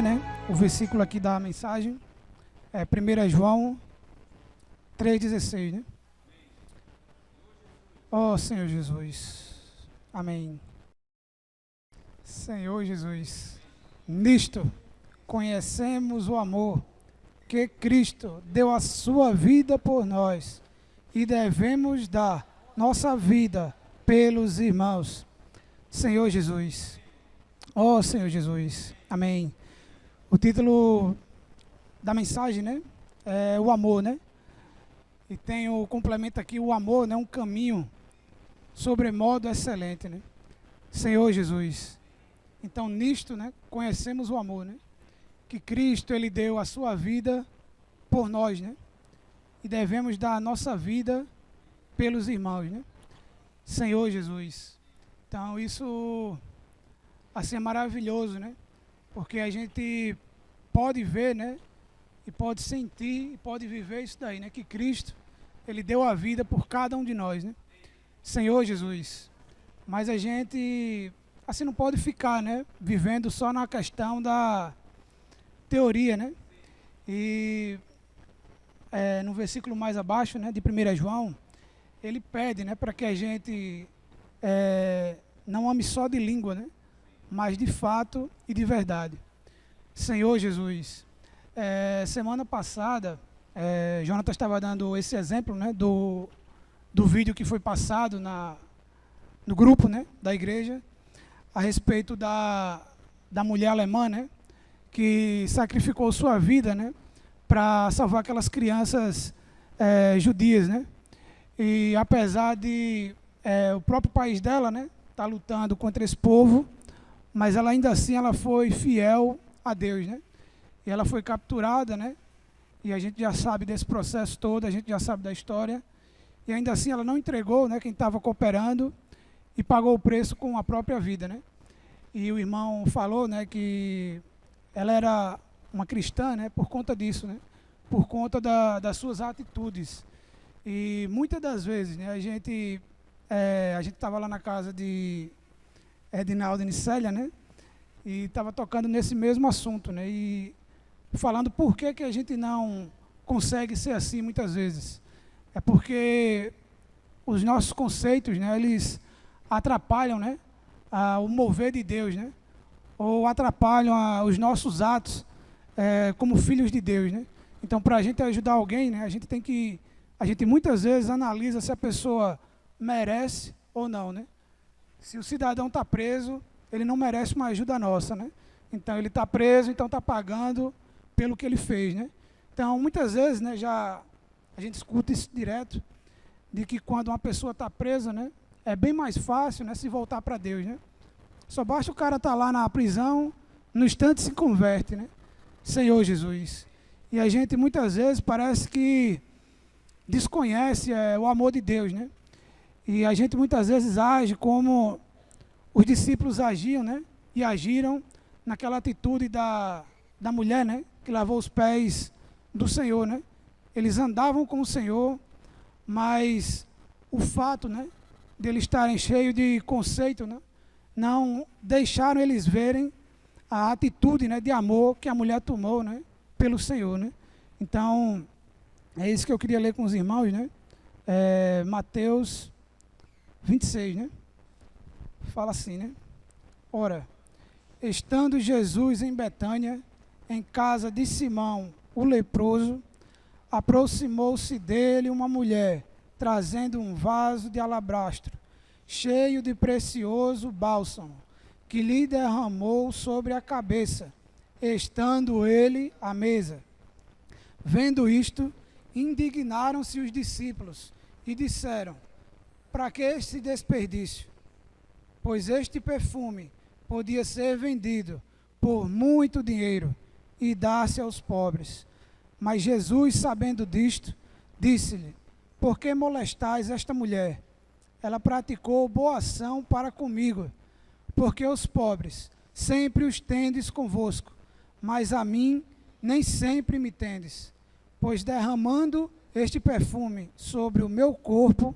ler, né, o versículo aqui da mensagem. É 1 João 3,16, né? Ó Senhor Jesus. Amém. Senhor Jesus, nisto conhecemos o amor que Cristo deu a sua vida por nós e devemos dar nossa vida pelos irmãos. Senhor Jesus. Ó Senhor Jesus. Amém. O título da mensagem, né, é o amor, né? E tem o complemento aqui, o amor, né, um caminho sobremodo excelente, né? Senhor Jesus. Então, nisto, né, conhecemos o amor, né? Que Cristo, Ele deu a sua vida por nós, né? E devemos dar a nossa vida pelos irmãos, né? Senhor Jesus. Então, isso, assim, é maravilhoso, né? Porque a gente pode ver, né? E pode sentir, e pode viver isso daí, né? Que Cristo, Ele deu a vida por cada um de nós, né? Senhor Jesus. Mas a gente, assim, não pode ficar, né? Vivendo só na questão da teoria, né? E no versículo mais abaixo, né? De 1 João, ele pede, né? Para que a gente não ame só de língua, né? Mas de fato e de verdade. Senhor Jesus. Semana passada, Jonathan estava dando esse exemplo, né, do vídeo que foi passado no grupo, né, da igreja, a respeito da mulher alemã, né, que sacrificou sua vida, né, para salvar aquelas crianças judias, né, e apesar de o próprio país dela, né, tá lutando contra esse povo, mas ela ainda assim ela foi fiel a Deus, né. E ela foi capturada, né? E a gente já sabe desse processo todo, a gente já sabe da história. E ainda assim ela não entregou, né, quem estava cooperando e pagou o preço com a própria vida, né? E o irmão falou, né, que ela era uma cristã, né, por conta disso, né? Por conta das suas atitudes. E muitas das vezes, né, a gente estava lá na casa de Edinaldo e Nicélia, né? E estava tocando nesse mesmo assunto, né? E falando por que a gente não consegue ser assim muitas vezes. É porque os nossos conceitos, né, eles atrapalham, né, o mover de Deus, né, ou atrapalham os nossos atos como filhos de Deus, né. Então, para a gente ajudar alguém, né, a gente muitas vezes analisa se a pessoa merece ou não, né. Se o cidadão está preso, ele não merece uma ajuda nossa, né. Então, ele está preso, então está pagando pelo que ele fez, né? Então, muitas vezes, né, a gente escuta isso direto, de que quando uma pessoa está presa, né, é bem mais fácil, né, se voltar para Deus, né? Só basta o cara estar lá na prisão, no instante se converte, né? Senhor Jesus. E a gente muitas vezes parece que desconhece o amor de Deus, né? E a gente muitas vezes age como os discípulos agiam, né? E agiram naquela atitude da mulher, né, que lavou os pés do Senhor, né? Eles andavam com o Senhor, mas o fato, né, de eles estarem cheios de conceito, né, não deixaram eles verem a atitude, né, de amor que a mulher tomou, né, pelo Senhor, né? Então, é isso que eu queria ler com os irmãos, né? Mateus 26, né? Fala assim, né? Ora, estando Jesus em Betânia, em casa de Simão, o leproso, aproximou-se dele uma mulher, trazendo um vaso de alabastro, cheio de precioso bálsamo, que lhe derramou sobre a cabeça, estando ele à mesa. Vendo isto, indignaram-se os discípulos e disseram: para que este desperdício? Pois este perfume podia ser vendido por muito dinheiro e dar-se aos pobres. Mas Jesus, sabendo disto, disse-lhe: por que molestais esta mulher? Ela praticou boa ação para comigo, porque os pobres sempre os tendes convosco, mas a mim nem sempre me tendes. Pois derramando este perfume sobre o meu corpo,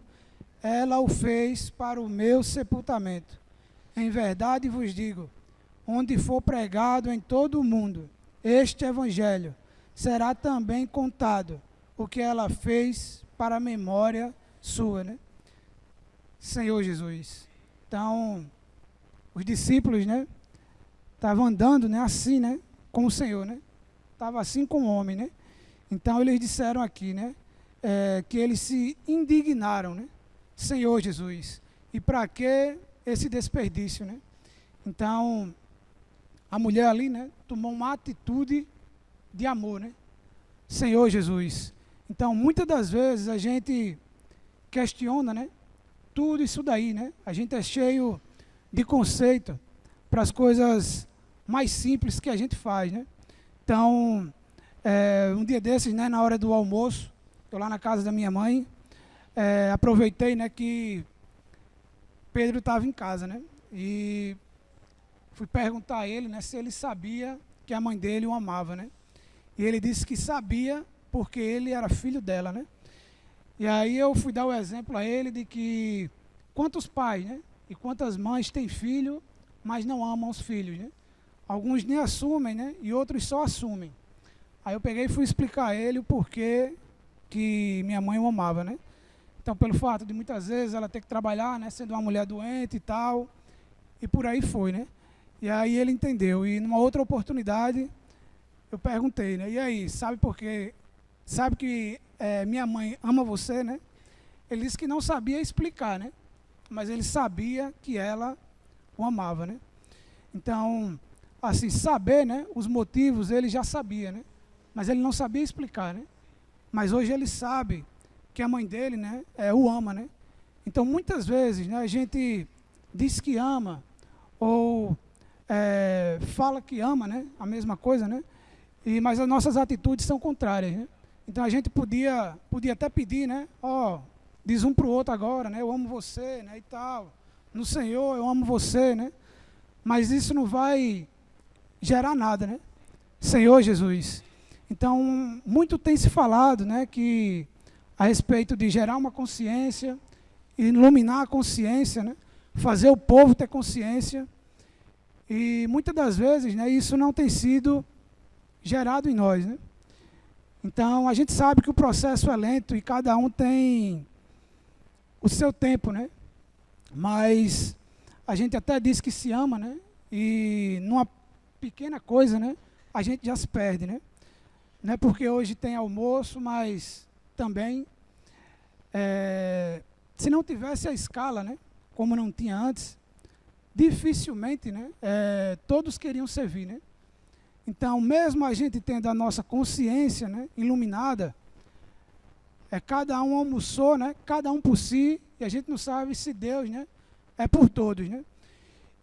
ela o fez para o meu sepultamento. Em verdade vos digo, onde for pregado em todo o mundo, este evangelho, será também contado o que ela fez para a memória sua, né? Senhor Jesus. Então, os discípulos, né, estavam andando, né, assim, né, com o Senhor, né? Estava assim com o homem, né? Então, eles disseram aqui, né, que eles se indignaram, né? Senhor Jesus. E para que esse desperdício, né? Então, a mulher ali, né, tomou uma atitude de amor, né? Senhor Jesus. Então, muitas das vezes a gente questiona, né, tudo isso daí, né? A gente é cheio de conceito para as coisas mais simples que a gente faz, né? Então, um dia desses, né, na hora do almoço, eu lá na casa da minha mãe, aproveitei, né, que Pedro estava em casa, né? E fui perguntar a ele, né, se ele sabia que a mãe dele o amava, né? E ele disse que sabia porque ele era filho dela, né? E aí eu fui dar o exemplo a ele de que quantos pais, né, e quantas mães têm filho, mas não amam os filhos, né? Alguns nem assumem, né, e outros só assumem. Aí eu peguei e fui explicar a ele o porquê que minha mãe o amava, né? Então, pelo fato de muitas vezes ela ter que trabalhar, né, sendo uma mulher doente e tal, e por aí foi, né? E aí ele entendeu. E numa outra oportunidade, eu perguntei, né? E aí, sabe por quê? Sabe que minha mãe ama você, né? Ele disse que não sabia explicar, né? Mas ele sabia que ela o amava, né? Então, assim, saber, né, os motivos ele já sabia, né? Mas ele não sabia explicar, né? Mas hoje ele sabe que a mãe dele, né, o ama, né? Então, muitas vezes, né, a gente diz que ama ou fala que ama, né? A mesma coisa, né? Mas as nossas atitudes são contrárias, né? Então a gente podia até pedir, né? Diz um para o outro agora, né? Eu amo você, né? E tal. No Senhor, eu amo você, né? Mas isso não vai gerar nada, né? Senhor Jesus. Então, muito tem se falado, né? Que a respeito de gerar uma consciência, iluminar a consciência, né? Fazer o povo ter consciência. E muitas das vezes, né? Isso não tem sido gerado em nós, né? Então, a gente sabe que o processo é lento e cada um tem o seu tempo, né? Mas a gente até diz que se ama, né? E numa pequena coisa, né? A gente já se perde, né? Não é porque hoje tem almoço, mas também, se não tivesse a escala, né? Como não tinha antes, dificilmente, né? Todos queriam servir, né? Então, mesmo a gente tendo a nossa consciência, né, iluminada, cada um almoçou, né, cada um por si, e a gente não sabe se Deus, né, é por todos, né?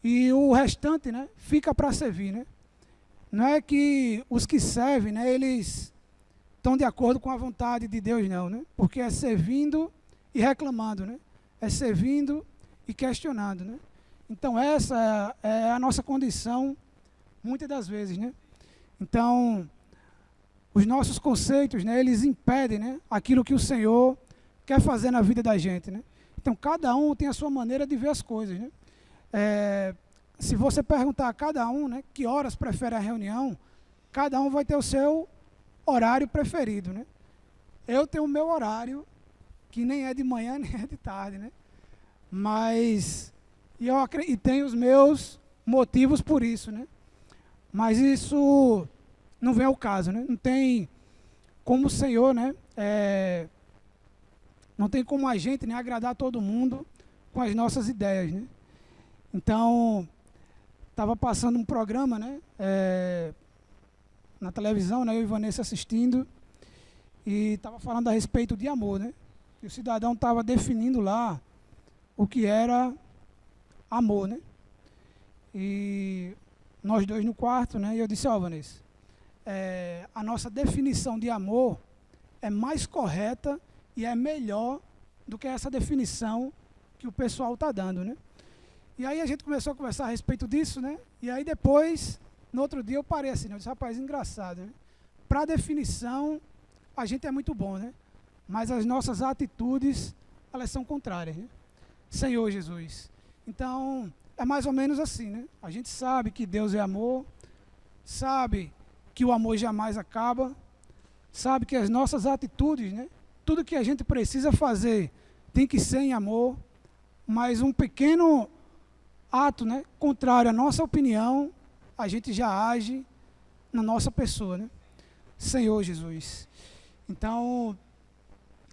E o restante, né, fica para servir, né? Não é que os que servem, né, eles estão de acordo com a vontade de Deus, não, né? Porque é servindo e reclamando, né? É servindo e questionando, né? Então, essa é a nossa condição, muitas das vezes, né? Então, os nossos conceitos, né, eles impedem, né, aquilo que o Senhor quer fazer na vida da gente, né? Então, cada um tem a sua maneira de ver as coisas, né? Se você perguntar a cada um, né, que horas prefere a reunião, cada um vai ter o seu horário preferido, né? Eu tenho o meu horário, que nem é de manhã, nem é de tarde, né? Mas, e tenho os meus motivos por isso, né? Mas isso não vem ao caso, né? Não tem como o Senhor, né? Não tem como a gente, né, agradar todo mundo com as nossas ideias, né? Então, estava passando um programa, né? Na televisão, né? Eu e Vanessa assistindo, e estava falando a respeito de amor, né? E o cidadão estava definindo lá o que era amor, né? E nós dois no quarto, né? E eu disse, Vanessa, a nossa definição de amor é mais correta e é melhor do que essa definição que o pessoal está dando, né? E aí a gente começou a conversar a respeito disso, né? E aí depois, no outro dia eu parei assim, né? Eu disse, rapaz, engraçado, né? Para definição, a gente é muito bom, né? Mas as nossas atitudes, elas são contrárias, né? Senhor Jesus. Então, é mais ou menos assim, né? A gente sabe que Deus é amor, sabe que o amor jamais acaba, sabe que as nossas atitudes, né, tudo que a gente precisa fazer tem que ser em amor, mas um pequeno ato, né, contrário à nossa opinião, a gente já age na nossa pessoa, né? Senhor Jesus. Então,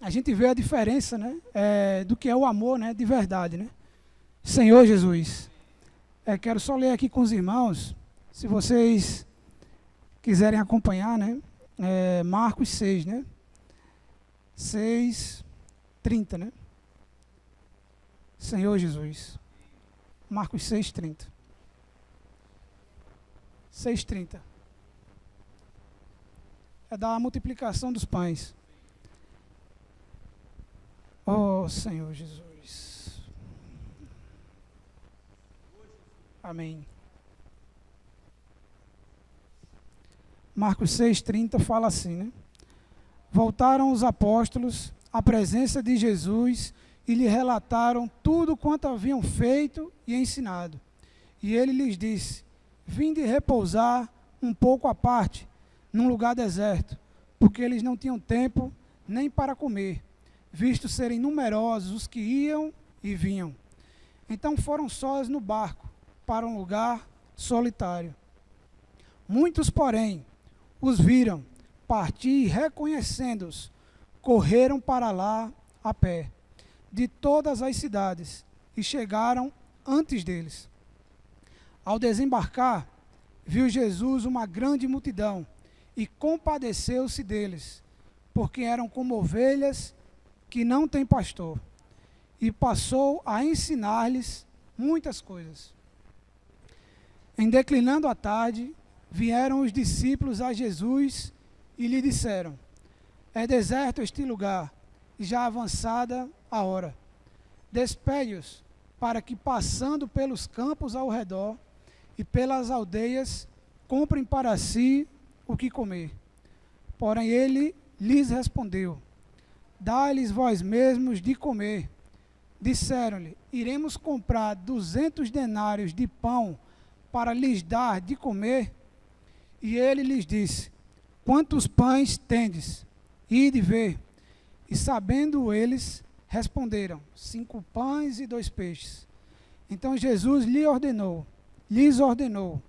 a gente vê a diferença, né, do que é o amor, né, de verdade, né? Senhor Jesus. Quero só ler aqui com os irmãos, se vocês quiserem acompanhar, né? Marcos 6, né? 6:30, né? Senhor Jesus. Marcos 6:30. 6:30. É da multiplicação dos pães. Oh, Senhor Jesus. Amém. Marcos 6:30 fala assim, né? Voltaram os apóstolos à presença de Jesus e lhe relataram tudo quanto haviam feito e ensinado. E ele lhes disse: vinde repousar um pouco à parte, num lugar deserto, porque eles não tinham tempo nem para comer, visto serem numerosos os que iam e vinham. Então foram sós no barco, para um lugar solitário. Muitos, porém, os viram partir e, reconhecendo-os, correram para lá a pé, de todas as cidades, e chegaram antes deles. Ao desembarcar, viu Jesus uma grande multidão, e compadeceu-se deles, porque eram como ovelhas que não têm pastor, e passou a ensinar-lhes muitas coisas. Em declinando a tarde, vieram os discípulos a Jesus e lhe disseram: é deserto este lugar, e já avançada a hora. Despede-os, para que, passando pelos campos ao redor e pelas aldeias, comprem para si o que comer. Porém ele lhes respondeu: dá-lhes vós mesmos de comer. Disseram-lhe: iremos comprar 200 denários de pão para lhes dar de comer? E ele lhes disse: quantos pães tendes? Ide ver. E sabendo eles, responderam: 5 pães e 2 peixes. Então Jesus lhes ordenou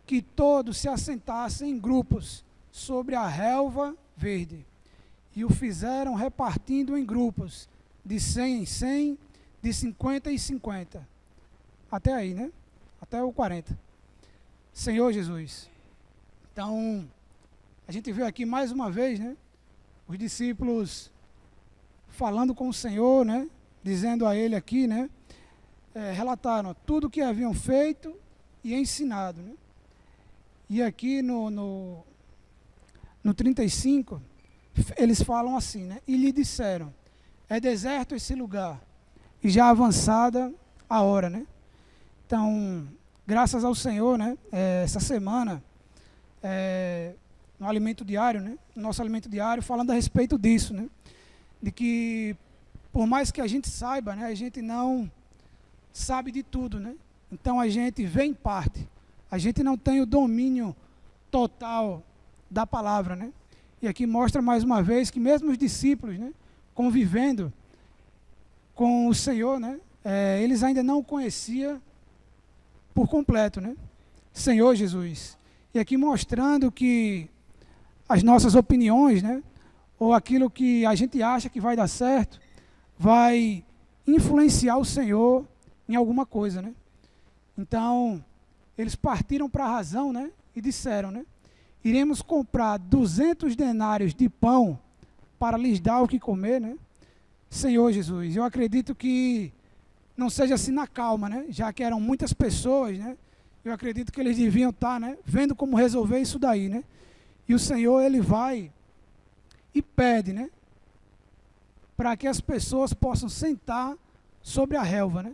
que todos se assentassem em grupos sobre a relva verde. E o fizeram repartindo em grupos, de 100 em 100, de 50 em 50. Até aí, né? Até o 40. Senhor Jesus. Então, a gente viu aqui mais uma vez, né? Os discípulos falando com o Senhor, né? Dizendo a Ele aqui, né? Relataram tudo o que haviam feito e ensinado, né? E aqui no 35, eles falam assim, né? E lhe disseram: é deserto esse lugar, e já avançada a hora, né? Então, graças ao Senhor, né? Essa semana, no alimento diário, né? No nosso alimento diário, falando a respeito disso, né? De que, por mais que a gente saiba, né? A gente não sabe de tudo, né? Então, a gente vê em parte. A gente não tem o domínio total da palavra, né? E aqui mostra mais uma vez que mesmo os discípulos, né, convivendo com o Senhor, né, eles ainda não o conheciam por completo, né? Senhor Jesus. E aqui mostrando que as nossas opiniões, né, ou aquilo que a gente acha que vai dar certo, vai influenciar o Senhor em alguma coisa, né? Então, eles partiram para a razão, né, e disseram, né: iremos comprar 200 denários de pão para lhes dar o que comer, né? Senhor Jesus, eu acredito que não seja assim na calma, né? Já que eram muitas pessoas, né? Eu acredito que eles deviam estar, né, vendo como resolver isso daí, né? E o Senhor, Ele vai e pede, né, para que as pessoas possam sentar sobre a relva, né?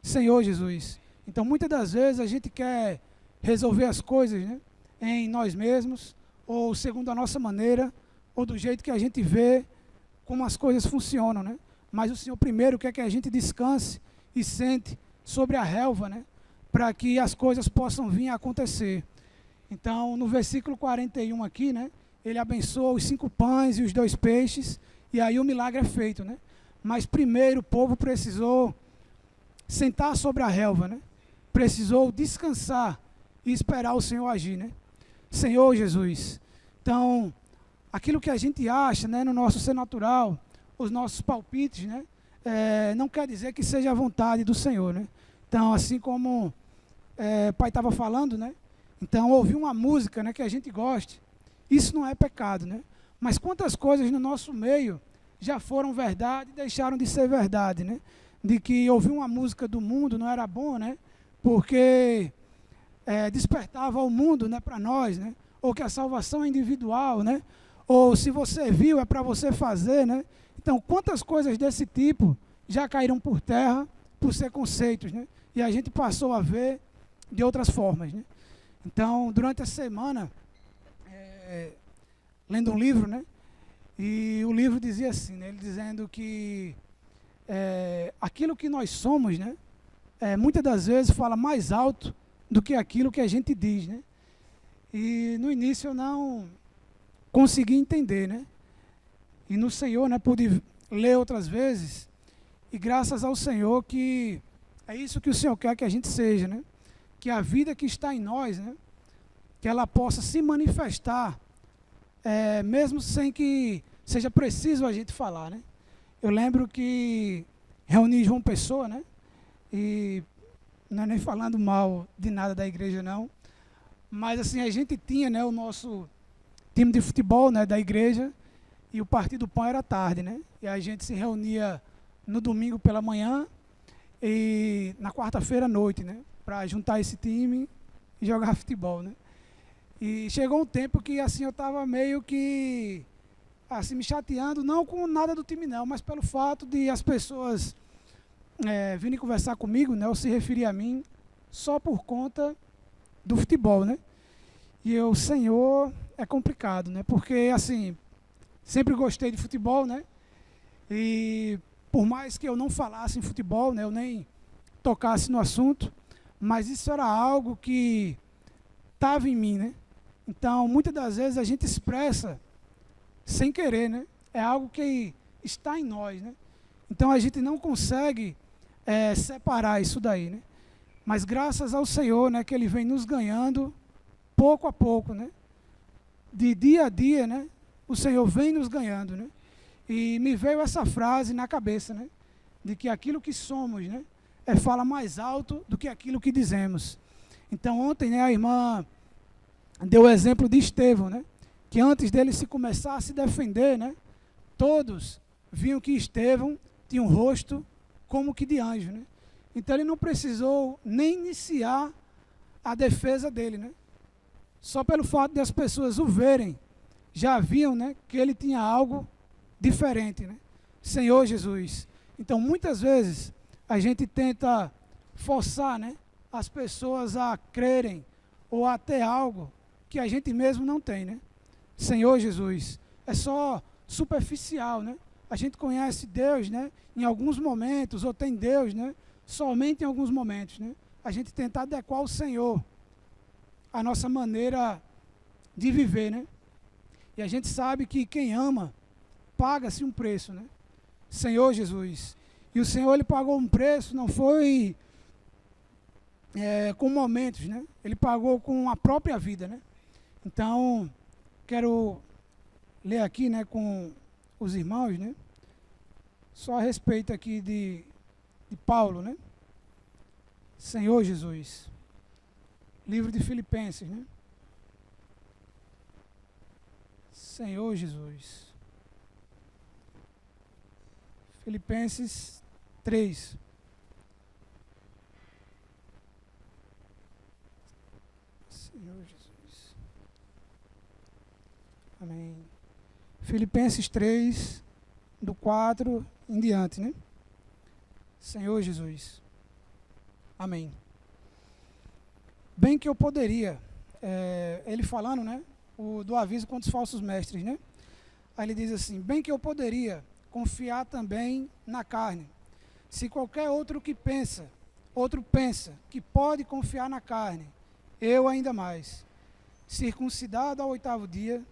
Senhor Jesus. Então, muitas das vezes a gente quer resolver as coisas, né, em nós mesmos, ou segundo a nossa maneira, ou do jeito que a gente vê como as coisas funcionam, né? Mas o Senhor primeiro quer que a gente descanse e sente sobre a relva, né, para que as coisas possam vir a acontecer. Então, no versículo 41 aqui, né, ele abençoa os 5 pães e os 2 peixes, e aí o milagre é feito, né? Mas primeiro o povo precisou sentar sobre a relva, né? Precisou descansar e esperar o Senhor agir, né? Senhor Jesus. Então, aquilo que a gente acha, né, no nosso ser natural, os nossos palpites, né, não quer dizer que seja a vontade do Senhor, né? Então, assim como o pai estava falando, né? Então, ouvir uma música, né, que a gente goste, isso não é pecado, né? Mas quantas coisas no nosso meio já foram verdade e deixaram de ser verdade, né? De que ouvir uma música do mundo não era bom, né? Porque despertava o mundo, né, para nós, né? Ou que a salvação é individual, né? Ou se você viu, é para você fazer, né? Então, quantas coisas desse tipo já caíram por terra por ser conceitos, né? E a gente passou a ver de outras formas, né? Então, durante a semana, lendo um livro, né? E o livro dizia assim, né? Ele dizendo que aquilo que nós somos, né? Muitas das vezes fala mais alto do que aquilo que a gente diz, né? E no início eu não consegui entender, né? E no Senhor, né, pude ler outras vezes, e graças ao Senhor que é isso que o Senhor quer que a gente seja, né? Que a vida que está em nós, né, que ela possa se manifestar, mesmo sem que seja preciso a gente falar, né? Eu lembro que reuni João Pessoa, né? E não é nem falando mal de nada da igreja, não, mas assim, a gente tinha, né, o nosso time de futebol, né, da igreja, e o Partido do Pão era tarde, né? E a gente se reunia no domingo pela manhã e na quarta-feira à noite, né? Para juntar esse time e jogar futebol, né? E chegou um tempo que assim eu estava meio que assim me chateando, não com nada do time não, mas pelo fato de as pessoas virem conversar comigo, né? Ou se referir a mim só por conta do futebol, né? E eu, Senhor, é complicado, né? Porque assim sempre gostei de futebol, né? E por mais que eu não falasse em futebol, né? Eu nem tocasse no assunto, mas isso era algo que estava em mim, né? Então, muitas das vezes a gente expressa sem querer, né? É algo que está em nós, né? Então a gente não consegue separar isso daí, né? Mas graças ao Senhor, né? Que Ele vem nos ganhando pouco a pouco, né? De dia a dia, né? O Senhor vem nos ganhando, né? E me veio essa frase na cabeça, né? De que aquilo que somos, né? Fala mais alto do que aquilo que dizemos. Então ontem, né, a irmã deu o exemplo de Estevão, né? Que antes dele se começar a se defender, né? Todos viam que Estevão tinha um rosto como que de anjo, né? Então ele não precisou nem iniciar a defesa dele, né? Só pelo fato de as pessoas o verem, já viam, né, que ele tinha algo diferente, né? Senhor Jesus. Então muitas vezes a gente tenta forçar, né, as pessoas a crerem ou a ter algo que a gente mesmo não tem, né? Senhor Jesus. É só superficial, né? A gente conhece Deus, né, em alguns momentos, ou tem Deus, né, somente em alguns momentos, né? A gente tenta adequar o Senhor à nossa maneira de viver, né? E a gente sabe que quem ama, paga-se um preço, né? Senhor Jesus. E o Senhor, Ele pagou um preço, não foi com momentos, né? Ele pagou com a própria vida, né? Então, quero ler aqui, né, com os irmãos, né? Só a respeito aqui de Paulo, né? Senhor Jesus. Livro de Filipenses, né? Senhor Jesus. Filipenses 3. Senhor Jesus. Amém. Filipenses 3, do 4 em diante, né? Senhor Jesus. Amém. Bem que eu poderia, ele falando, né? Do aviso contra os falsos mestres, né? Aí ele diz assim, bem que eu poderia confiar também na carne. Se qualquer outro pensa que pode confiar na carne, eu ainda mais. circuncidado ao 8º dia,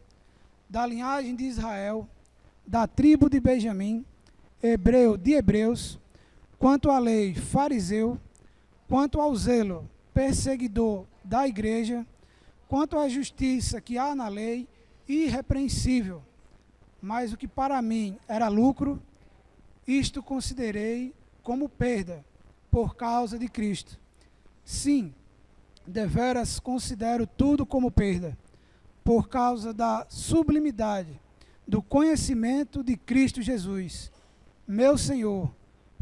da linhagem de Israel, da tribo de Benjamim, hebreu de hebreus, quanto à lei, fariseu, quanto ao zelo, perseguidor da igreja, quanto à justiça que há na lei, irrepreensível. Mas o que para mim era lucro, isto considerei como perda, por causa de Cristo. Sim, deveras considero tudo como perda, por causa da sublimidade do conhecimento de Cristo Jesus, meu Senhor,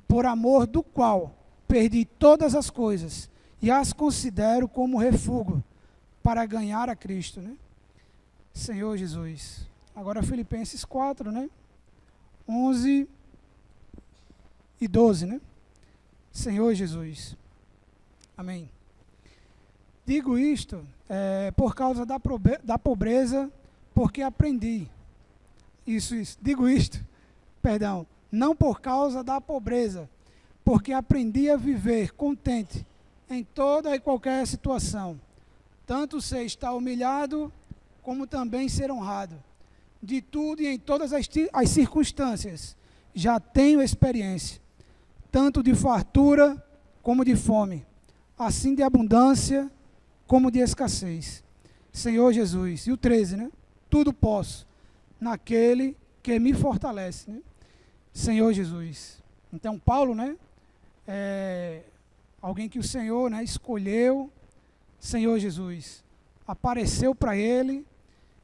por amor do qual perdi todas as coisas e as considero como refúgio para ganhar a Cristo, né? Senhor Jesus. Agora Filipenses 4, né? 11 e 12, né? Senhor Jesus. Amém. Digo isto por causa da pobreza, porque aprendi. Isso. Digo isto, perdão, não por causa da pobreza, porque aprendi a viver contente em toda e qualquer situação. Tanto ser estar humilhado, como também ser honrado. De tudo e em todas as circunstâncias, já tenho experiência, tanto de fartura como de fome, assim de abundância como de escassez. Senhor Jesus. E o 13, né? Tudo posso naquele que me fortalece, né? Senhor Jesus. Então Paulo, né? Alguém que o Senhor, né, escolheu. Senhor Jesus. Apareceu para ele.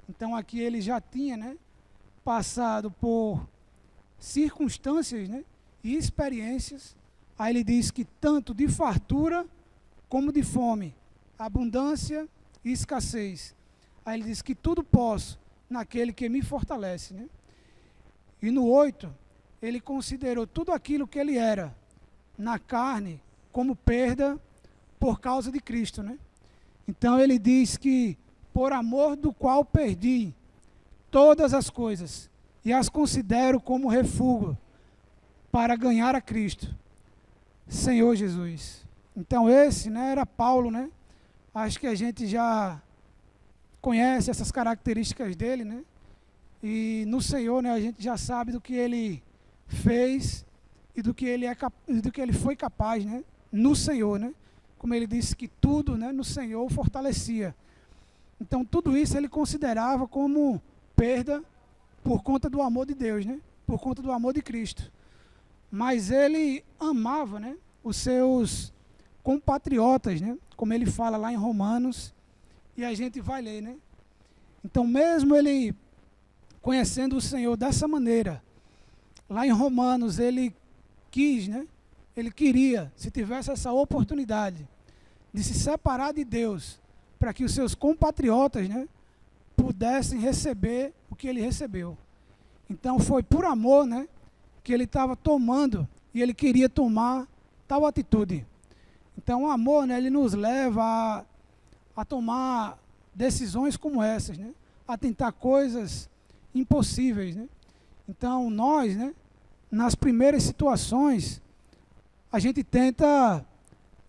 Então aqui ele já tinha, né, passado por circunstâncias, né, e experiências. Aí ele diz que tanto de fartura como de fome, abundância e escassez. Aí ele diz que tudo posso naquele que me fortalece, né? E no 8, ele considerou tudo aquilo que ele era na carne como perda por causa de Cristo, né? Então ele diz que por amor do qual perdi todas as coisas e as considero como refúgio para ganhar a Cristo, Senhor Jesus. Então esse, né, era Paulo, né? Acho que a gente já conhece essas características dele, né? E no Senhor, né, a gente já sabe do que ele fez e do que ele foi capaz, né? No Senhor, né? Como ele disse que tudo, né, no Senhor o fortalecia. Então tudo isso ele considerava como perda por conta do amor de Deus, né? Por conta do amor de Cristo. Mas ele amava, né, os seus compatriotas, né? Como ele fala lá em Romanos, e a gente vai ler, né? Então mesmo ele conhecendo o Senhor dessa maneira, lá em Romanos ele quis, né? Ele queria, se tivesse essa oportunidade de se separar de Deus, para que os seus compatriotas, né, pudessem receber o que ele recebeu. Então foi por amor, né, que ele estava tomando, e ele queria tomar tal atitude. Então o amor, né, ele nos leva a tomar decisões como essas, né, a tentar coisas impossíveis, né. Então nós, né, nas primeiras situações, a gente tenta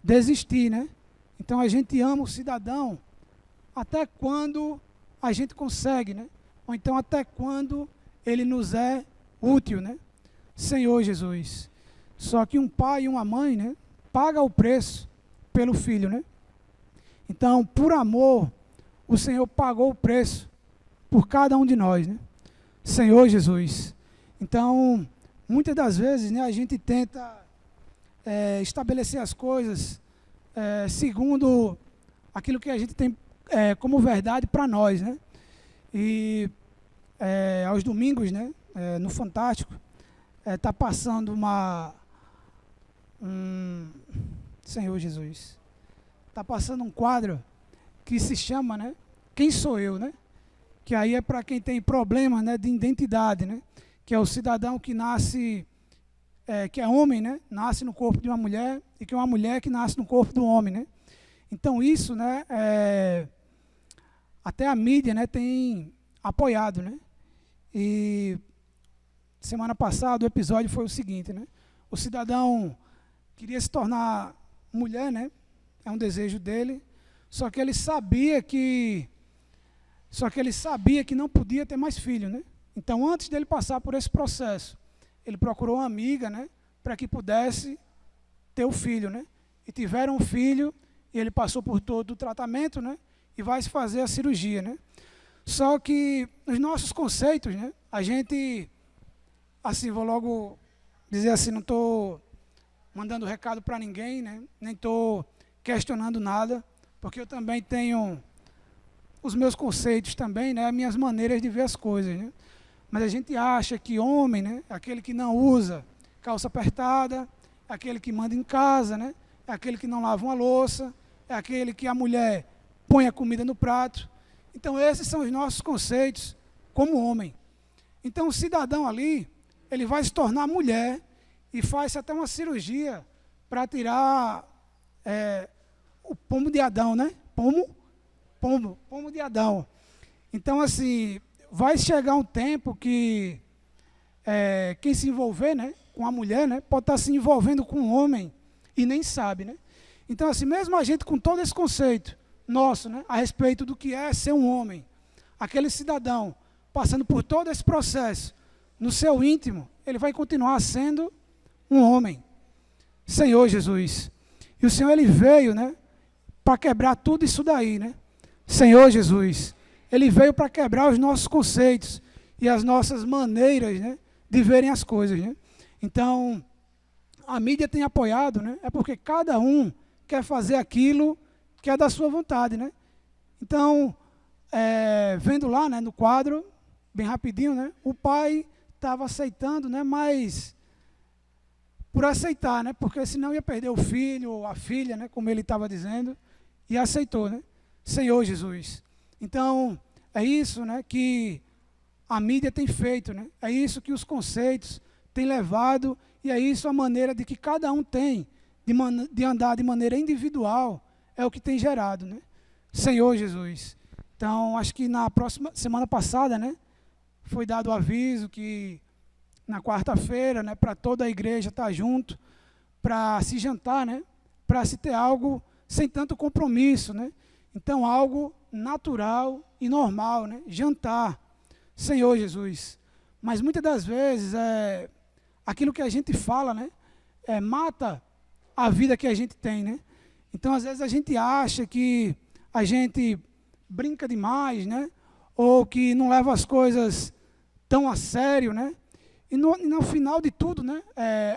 desistir, né? Então a gente ama o cidadão até quando a gente consegue, né? Ou então até quando ele nos é útil, né? Senhor Jesus. Só que um pai e uma mãe, né, paga o preço pelo filho, né? Então, por amor, o Senhor pagou o preço por cada um de nós, né? Senhor Jesus. Então, muitas das vezes, né, a gente tenta estabelecer as coisas segundo aquilo que a gente tem como verdade para nós, né? E aos domingos, né, no Fantástico, está passando Senhor Jesus, está passando um quadro que se chama, né, Quem Sou Eu, né? Que aí é para quem tem problemas, né, de identidade, né? Que é o cidadão que nasce, que é homem, né? Nasce no corpo de uma mulher, e que é uma mulher que nasce no corpo do homem, né? Então isso, né, até a mídia, né, tem apoiado, né? E semana passada o episódio foi o seguinte, né? O cidadão queria se tornar mulher, né? É um desejo dele, só que ele sabia que Só que ele sabia que não podia ter mais filho, né? Então, antes dele passar por esse processo, ele procurou uma amiga, né, para que pudesse ter o filho, né? E tiveram um filho, e ele passou por todo o tratamento, né? E vai se fazer a cirurgia, né? Só que os nossos conceitos, né? A gente, assim, vou logo dizer assim, não estou mandando recado para ninguém, né? Nem estou questionando nada, porque eu também tenho os meus conceitos também, né? As minhas maneiras de ver as coisas, né? Mas a gente acha que homem, né? Aquele que não usa calça apertada, aquele que manda em casa, né? É aquele que não lava uma louça, é aquele que a mulher põe a comida no prato. Então, esses são os nossos conceitos como homem. Então, o cidadão ali, ele vai se tornar mulher e faz até uma cirurgia para tirar o pomo de Adão, né? Pomo de Adão. Então, assim, vai chegar um tempo que quem se envolver, né, com a mulher, né, pode estar se envolvendo com um homem e nem sabe, né? Então, assim, mesmo a gente com todo esse conceito nosso, né, a respeito do que é ser um homem, aquele cidadão passando por todo esse processo, no seu íntimo, ele vai continuar sendo um homem. Senhor Jesus. E o Senhor, ele veio, né, para quebrar tudo isso daí, né? Senhor Jesus. Ele veio para quebrar os nossos conceitos e as nossas maneiras, né, de verem as coisas, né? Então, a mídia tem apoiado, né? É porque cada um quer fazer aquilo que é da sua vontade, né? Então, vendo lá, né, no quadro, bem rapidinho, né? O pai estava aceitando, né? Mas por aceitar, né? Porque senão ia perder o filho ou a filha, né? Como ele estava dizendo, e aceitou, né? Senhor Jesus. Então, é isso, né, que a mídia tem feito, né? É isso que os conceitos têm levado e é isso a maneira de que cada um tem de andar de maneira individual, é o que tem gerado, né? Senhor Jesus. Então, acho que na semana passada, né, foi dado o aviso que na quarta-feira, né, para toda a igreja estar junto, para se jantar, né, para se ter algo sem tanto compromisso, né? Então, algo natural e normal, né? Jantar, Senhor Jesus. Mas muitas das vezes, aquilo que a gente fala, né, mata a vida que a gente tem, né? Então, às vezes, a gente acha que a gente brinca demais, né? Ou que não leva as coisas tão a sério, né? E no final de tudo, né?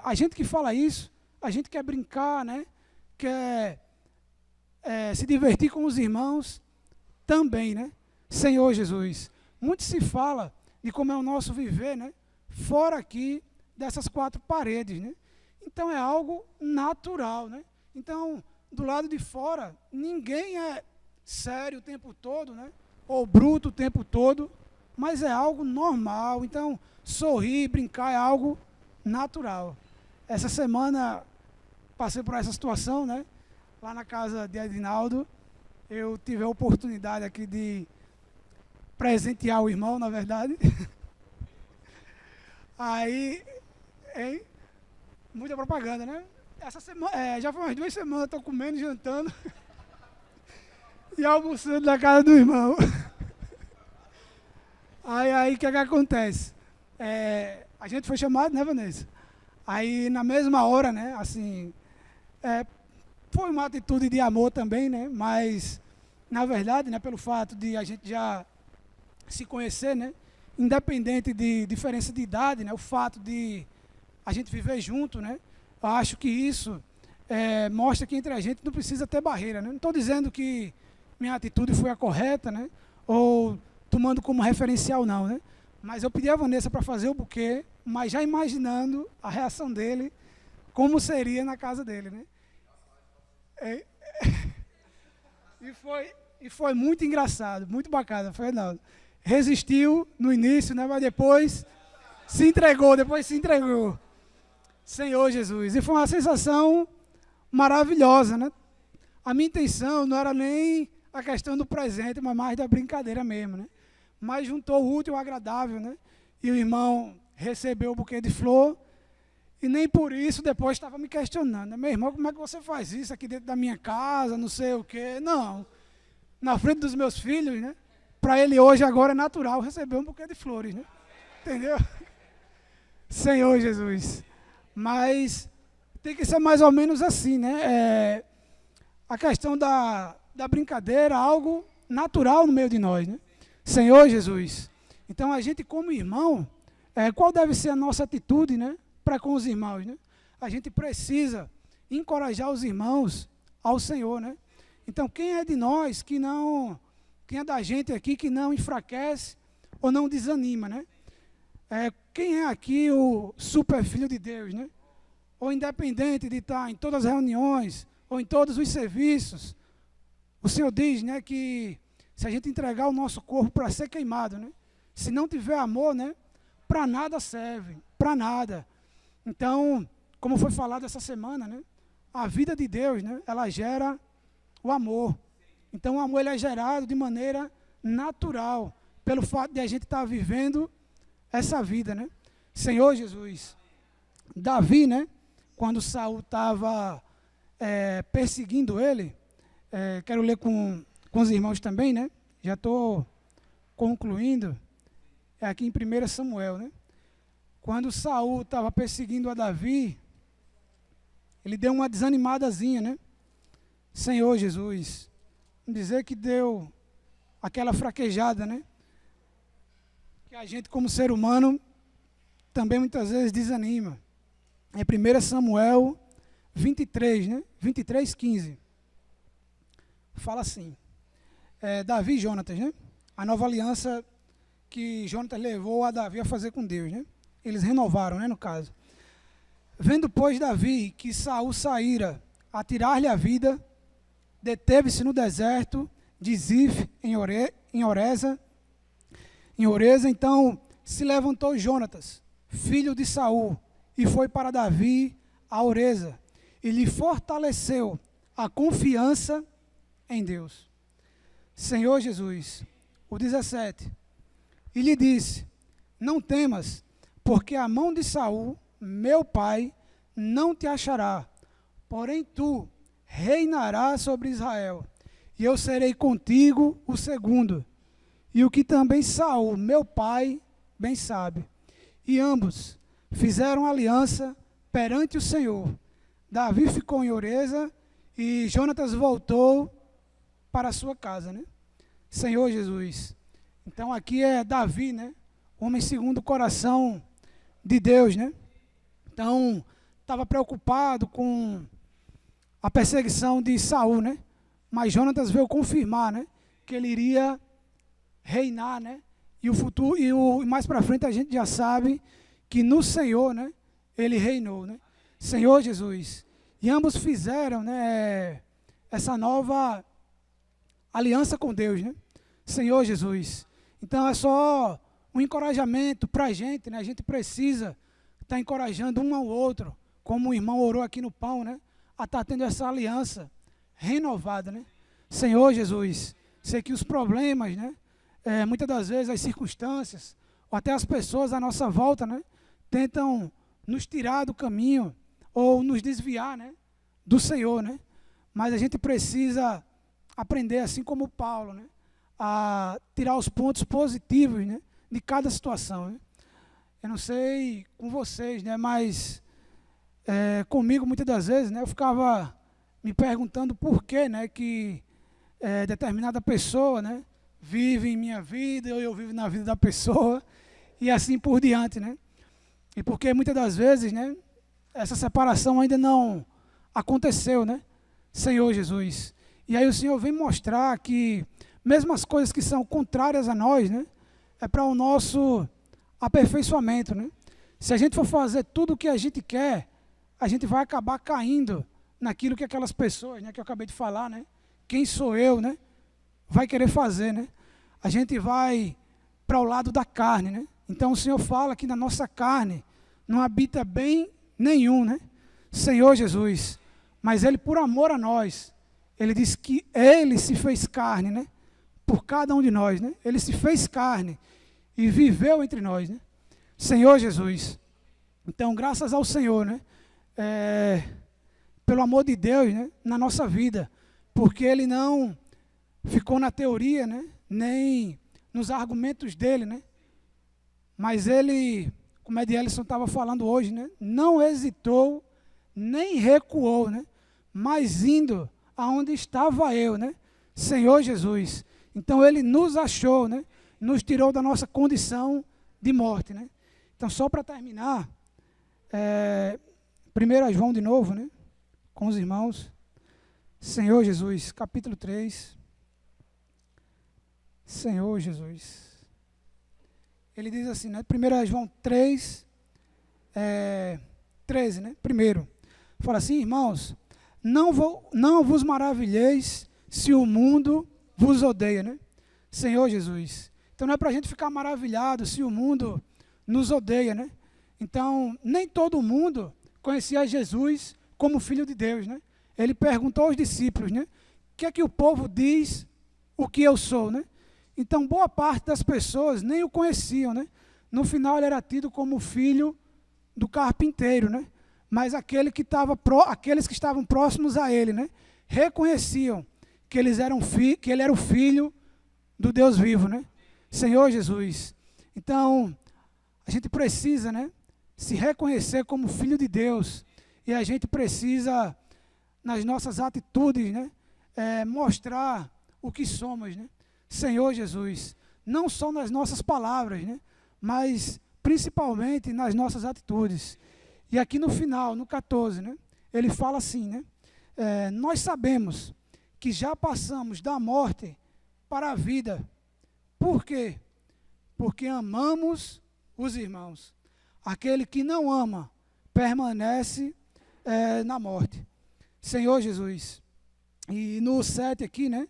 A gente que fala isso, a gente quer brincar, né? Quer se divertir com os irmãos também, né? Senhor Jesus. Muito se fala de como é o nosso viver, né? Fora aqui dessas quatro paredes, né? Então é algo natural, né? Então, do lado de fora, ninguém é sério o tempo todo, né? Ou bruto o tempo todo, mas é algo normal. Então, sorrir, brincar é algo natural. Essa semana passei por essa situação, né? Lá na casa de Edinaldo, eu tive a oportunidade aqui de presentear o irmão, na verdade. Aí, muita propaganda, né? Essa semana, já foi umas 2 semanas, estou comendo, jantando e almoçando na casa do irmão. Aí, o que acontece? A gente foi chamado, né, Vanessa? Aí, na mesma hora, né, assim, foi uma atitude de amor também, né? Mas, na verdade, né, pelo fato de a gente já se conhecer, né? Independente de diferença de idade, né? O fato de a gente viver junto, né? Eu acho que isso mostra que entre a gente não precisa ter barreira, né? Não estou dizendo que minha atitude foi a correta, né? Ou tomando como referencial, não, né? Mas eu pedi a Vanessa para fazer o buquê, mas já imaginando a reação dele, como seria na casa dele, né? E foi muito engraçado, muito bacana, foi não. Resistiu no início, né, mas depois se entregou. Senhor Jesus. E foi uma sensação maravilhosa, né? A minha intenção não era nem a questão do presente, mas mais da brincadeira mesmo, né? Mas juntou o útil ao agradável, né? E o irmão recebeu o buquê de flor. E nem por isso depois estava me questionando, né? Meu irmão, como é que você faz isso aqui dentro da minha casa, não sei o quê? Não. Na frente dos meus filhos, né? para ele hoje agora é natural receber um buquê de flores, né? Entendeu? Senhor Jesus. Mas tem que ser mais ou menos assim, né? A questão da brincadeira, algo natural no meio de nós, né? Senhor Jesus. Então a gente como irmão, qual deve ser a nossa atitude, né? Para com os irmãos, né? A gente precisa encorajar os irmãos ao Senhor, né? Então quem é de nós quem é da gente aqui que não enfraquece ou não desanima, né? Quem é aqui o super filho de Deus, né? Ou independente de estar em todas as reuniões, ou em todos os serviços, o Senhor diz, né, que se a gente entregar o nosso corpo para ser queimado, né? Se não tiver amor, né? Para nada serve, para nada. Então, como foi falado essa semana, né? A vida de Deus, né? Ela gera o amor. Então, o amor ele é gerado de maneira natural, pelo fato de a gente estar vivendo essa vida, né? Senhor Jesus. Davi, né? Quando Saul estava perseguindo ele, quero ler com os irmãos também, né? Já estou concluindo. É aqui em 1 Samuel, né? Quando Saul estava perseguindo a Davi, ele deu uma desanimadazinha, né? Senhor Jesus. Dizer que deu aquela fraquejada, né? Que a gente como ser humano também muitas vezes desanima. É 1 Samuel 23, né? 23, 15. Fala assim. Davi e Jonatas, né? A nova aliança que Jonatas levou a Davi a fazer com Deus, né? Eles renovaram, né, no caso. Vendo, pois, Davi que Saul saíra a tirar-lhe a vida, deteve-se no deserto de Zif, em Oreza. Então se levantou Jonatas, filho de Saul, e foi para Davi a Oreza, e lhe fortaleceu a confiança em Deus. Senhor Jesus, o 17, e lhe disse, não temas, porque a mão de Saul, meu pai, não te achará, porém tu reinarás sobre Israel, e eu serei contigo o segundo, e o que também Saul, meu pai, bem sabe. E ambos fizeram aliança perante o Senhor. Davi ficou em Oreza e Jonatas voltou para a sua casa, né? Senhor Jesus. Então aqui é Davi, né? Homem segundo o coração de Deus, né? Então estava preocupado com a perseguição de Saul, né? Mas Jonatas veio confirmar, né? Que ele iria reinar, né? E o futuro e mais para frente a gente já sabe que no Senhor, né? Ele reinou, né? Senhor Jesus. E ambos fizeram, né? Essa nova aliança com Deus, né? Senhor Jesus. Então é só um encorajamento para a gente, né? A gente precisa estar encorajando um ao outro, como o irmão orou aqui no pão, né? A estar tendo essa aliança renovada, né? Senhor Jesus. Sei que os problemas, né? Muitas das vezes as circunstâncias, ou até as pessoas à nossa volta, né? Tentam nos tirar do caminho, ou nos desviar, né? Do Senhor, né? Mas a gente precisa aprender, assim como Paulo, né? A tirar os pontos positivos, né? De cada situação, né? Eu não sei com vocês, né? Mas comigo, muitas das vezes, né? Eu ficava me perguntando por que, né? Que determinada pessoa, né? Vive em minha vida, ou eu vivo na vida da pessoa, e assim por diante, né? E porque muitas das vezes, né? Essa separação ainda não aconteceu, né? Senhor Jesus. E aí o Senhor vem mostrar que mesmo as coisas que são contrárias a nós, né? É para o nosso aperfeiçoamento, né? Se a gente for fazer tudo o que a gente quer, a gente vai acabar caindo naquilo que aquelas pessoas, né? Que eu acabei de falar, né? Quem sou eu, né? Vai querer fazer, né? A gente vai para o lado da carne, né? Então o Senhor fala que na nossa carne não habita bem nenhum, né? Senhor Jesus. Mas Ele, por amor a nós, Ele diz que Ele se fez carne, né? Por cada um de nós, né? Ele se fez carne e viveu entre nós, né? Senhor Jesus. Então, graças ao Senhor, né? Pelo amor de Deus, né? Na nossa vida. Porque Ele não ficou na teoria, né? Nem nos argumentos dele, né? Mas ele, como Ed Ellison estava falando hoje, né? Não hesitou, nem recuou, né? Mas indo aonde estava eu, né? Senhor Jesus. Então ele nos achou, né? Nos tirou da nossa condição de morte, né? Então, só para terminar, 1 João de novo, né? Com os irmãos. Senhor Jesus, capítulo 3. Senhor Jesus. Ele diz assim, né? 1 João 3, 13, né? Primeiro, fala assim, irmãos, não vos maravilheis se o mundo vos odeia, né? Senhor Jesus. Então não é para a gente ficar maravilhado se o mundo nos odeia, né? Então, nem todo mundo conhecia Jesus como Filho de Deus, né? Ele perguntou aos discípulos, né? O que é que o povo diz o que eu sou, né? Então, boa parte das pessoas nem o conheciam, né? No final, ele era tido como filho do carpinteiro, né? Mas aqueles que estavam próximos a ele, né? Reconheciam que que ele era o filho do Deus vivo, né? Senhor Jesus. Então, a gente precisa, né? Se reconhecer como filho de Deus. E a gente precisa, nas nossas atitudes, né? Mostrar o que somos, né? Senhor Jesus, não só nas nossas palavras, né? Mas principalmente nas nossas atitudes. E aqui no final, no 14, né? Ele fala assim, né? Nós sabemos que já passamos da morte para a vida. Por quê? Porque amamos os irmãos. Aquele que não ama permanece na morte. Senhor Jesus. E no 7 aqui, né?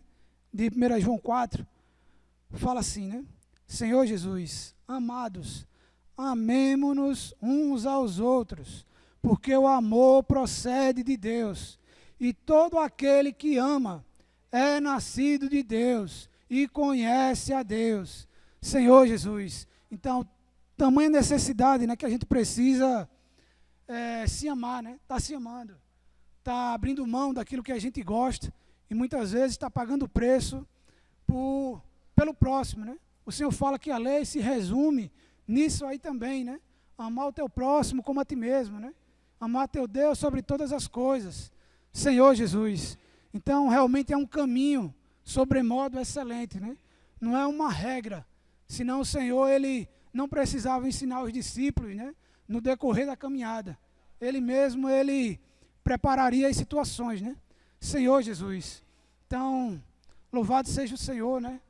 De 1 João 4, fala assim, né? Senhor Jesus, amados, amemo-nos uns aos outros, porque o amor procede de Deus, e todo aquele que ama é nascido de Deus e conhece a Deus. Senhor Jesus, então, tamanha necessidade, né, que a gente precisa se amar, né? Tá se amando, tá abrindo mão daquilo que a gente gosta, e muitas vezes está pagando o preço pelo próximo, né? O Senhor fala que a lei se resume nisso aí também, né? Amar o teu próximo como a ti mesmo, né? Amar teu Deus sobre todas as coisas. Senhor Jesus. Então, realmente é um caminho sobremodo excelente, né? Não é uma regra. Senão o Senhor, ele não precisava ensinar os discípulos, né? No decorrer da caminhada. Ele mesmo, ele prepararia as situações, né? Senhor Jesus. Então, louvado seja o Senhor, né?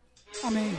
Amém.